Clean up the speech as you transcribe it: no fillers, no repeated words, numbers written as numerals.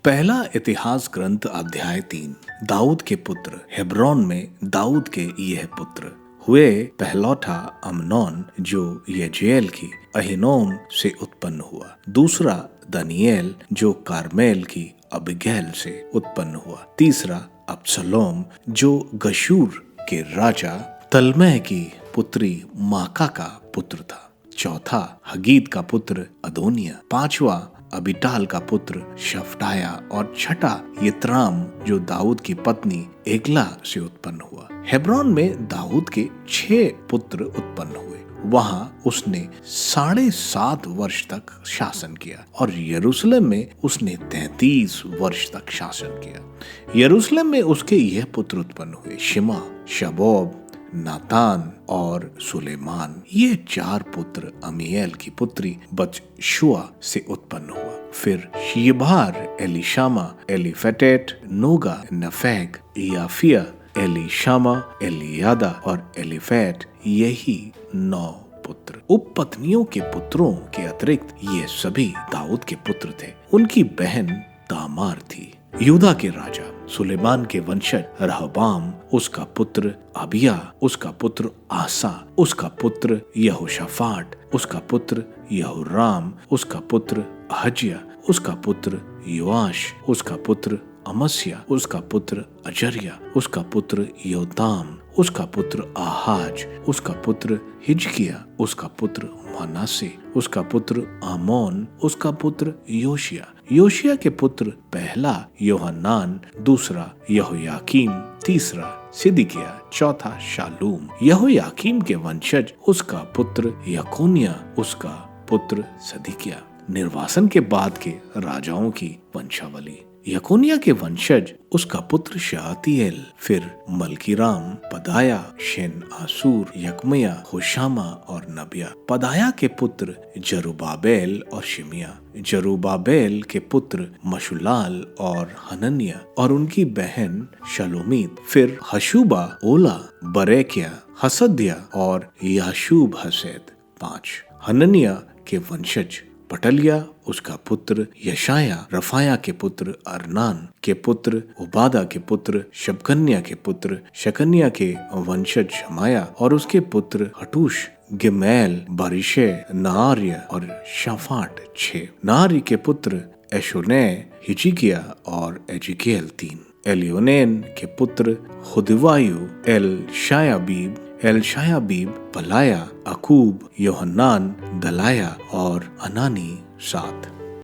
पहला इतिहास ग्रंथ अध्याय 3। दाऊद के पुत्र। हेब्रोन में दाऊद के यह पुत्र हुए। पहलौठा अमनोन जो यजेल की अहीनोम से उत्पन्न हुआ। दूसरा दानिएल जो कार्मेल की अबिगैल से उत्पन्न हुआ। तीसरा अब्सलोम जो गशूर के राजा तलमह की पुत्री माका का पुत्र था। चौथा हगीत का पुत्र अदोनिया। पांचवा अबिटाल का पुत्र शफटाया और छठा यित्राम जो दाऊद की पत्नी एगला से उत्पन्न हुआ। हेब्रोन में दाऊद के 6 पुत्र उत्पन्न हुए। वहां उसने 7.5 वर्ष तक शासन किया और यरूशलेम में उसने 33 वर्ष तक शासन किया। यरूशलेम में उसके यह पुत्र उत्पन्न हुए, शिमा, शबोब, नातान और सुलेमान। ये 4 पुत्र अमीएल की पुत्री बतशुआ से उत्पन्न हुआ। फिर शिबार, एलिशामा, एलीफेटेट, नोगा, नफेग, याफिया, एलीशामा, एलियादा और एलीफेट, यही 9 पुत्र। उपपत्नियों के पुत्रों के अतिरिक्त ये सभी दाऊद के पुत्र थे। उनकी बहन तामार थी। यूदा के राजा सुलेमान के वंशज रहबाम, उसका पुत्र अबिया, उसका पुत्र आसा, उसका पुत्र यहोशाफाट, उसका पुत्र यहोराम, उसका पुत्र अहज्या, उसका पुत्र योआश, उसका पुत्र अमस्या, उसका पुत्र अजर्या, उसका पुत्र योताम, उसका पुत्र आहाज, उसका पुत्र हिजकिया, उसका पुत्र मनासे, उसका पुत्र आमोन, उसका पुत्र योशिया। योशिया के पुत्र पहला योहन्नान, दूसरा यहोयाकीम, तीसरा सिदकिय्याह, चौथा शालूम। यहोयाकीम के वंशज उसका पुत्र यकोन्या, उसका पुत्र सदिकिय्याह। निर्वासन के बाद के राजाओं की वंशावली। यकोन्या के वंशज उसका पुत्र शातिएल, फिर मलकीराम, पदाया, शेन आसूर, यकमया, होशामा और नबिया। पदाया के पुत्र जरुब्बाबेल और शिमिया। जरुब्बाबेल के पुत्र मशुलाल और हनन्या और उनकी बहन शलोमीत। फिर हशुबा, ओला, बरेकिया, हसद्या और याशूब हसेद। 5 हनन्या के वंशज पटलिया, उसका पुत्र यशाया, रफाया के पुत्र अरनान के पुत्र उबादा के पुत्र शबकन्या के पुत्र शकन्या के वंशज शमाया और उसके पुत्र हटूश, गिमैल, बारिशे, नार्य और शाफाट 6। नार्य के पुत्र एशोने, हिजकिया और एजिकेल 3। एलियोनेन के पुत्र हुदवायु, एल शायाबीब, पलाया, अकूब, योहन्नान, दलाया और अनानी 7।